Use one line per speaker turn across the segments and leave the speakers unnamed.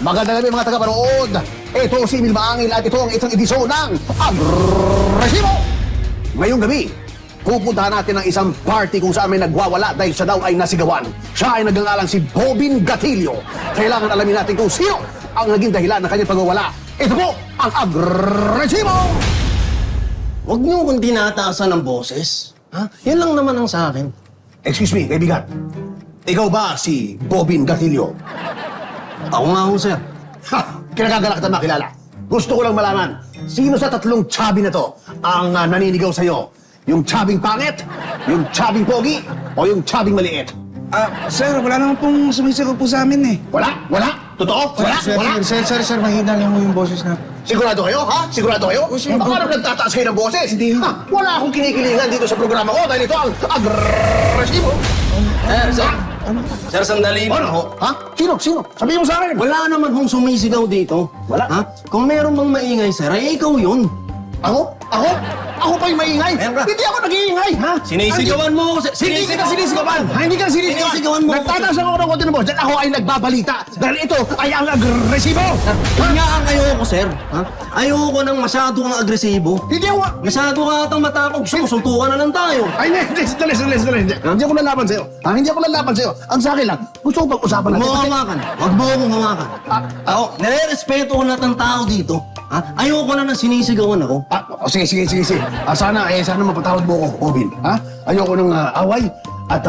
Magandang gabi mga taga-panood. Ito si Emil Maangil at ito ang isang edisyon ng Agresibo! Ngayong gabi, pupuntahan natin ang isang party kung saan may nagwawala dahil siya daw ay nasigawan. Siya ay nagngangalang si Bobin Gatillo. Kailangan alamin natin kung sino ang naging dahilan ng kanyang pagwawala. Ito po ang Agresibo!
Huwag niyo kung tinataasan ng boses. Ha? Yan lang naman ang sa akin.
Excuse me, kaibigan. Ikaw ba si Bobin Gatillo?
Ako nga ho, sir.
Ha! Kinagagalak kita makilala. Gusto ko lang malaman, sino sa tatlong chubby na to ang naninigaw sa'yo? Yung chubbing pangit, yung chubbing pogi, o yung chubbing maliit?
Sir, wala naman pong sumisigaw po sa amin eh.
Wala? Wala? Totoo? Wala? Wala?
Sir, mahina lang mo yung boses na.
Sigurado kayo, ha? Sigurado kayo?
sir.
Baka naman nagtataas kayo ng boses.
Hindi.
Ha? Wala akong kinikilingan dito sa programa ko dahil ito ang Agresibo.
Sir, sir, sandali lang ho.
Ha? Sino? Sino? Sabihin mo sa akin.
Wala naman hong sumisigaw dito.
Wala.
Ha? Kung meron bang maingay, sir, ay ikaw yun.
Ako? Ako? Ako pa yung maingay?
Meron ka.
Hindi ako nag-iingay, ha?
Sinisigawan mo ako, sir.
Hindi ka sinisigawan! Hindi ka sinisigawan!
Sinisigawan mo ako,
Nagtataas ako ng konti ng boses at ako ay nagbabalita dahil ito ay ang agresibo!
Yun nga ang ayoko, sir. Ha? Ayoko nang masyado kang agresibo.
Hindi ako...
Masyado ka atang matapog. Susuntukan na lang tayo.
Ay, hindi. Hindi ako lalaban sa'yo. Hindi ako lalaban sa'yo. Ang sa akin lang, gusto ko pag-usapan
Huwag
natin.
mo hawakan. Huwag mo akong hawakan. Ako, nire-respeto ko lahat ng tao dito. Ha? Ayoko na nang sinisigawan ako.
Sige. Sana mapatawad mo ako, Bobin. Ha? Ayoko ng away at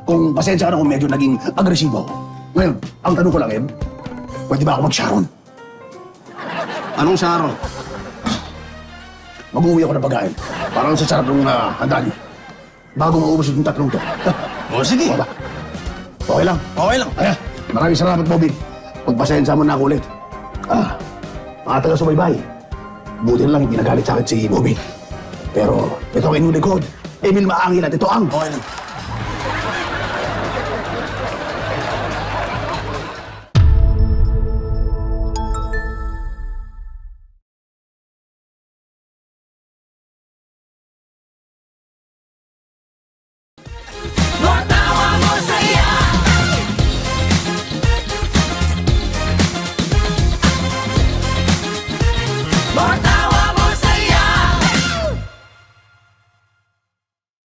kung pasensya ka na kung medyo naging agresibo ako. Ngayon, ang tanong ko lang, pwede ba ako mag-Sharon?
Anong Sharon?
Mag-uwi ako ng pagkain. Parang sa sarap ng handa niyo. Bago maubos yung tatlong to.
O, sige.
Okay ba? Okay lang.
Okay lang.
Ayan, maraming salamat, Bobby. Pagpasensya mo na ako ulit. Mga taga-subaybay, buti na lang hindi nagalit sa akin si Bobby. Pero ito ang inyong likod, Emil Maangil at ito ang...
Okay lang.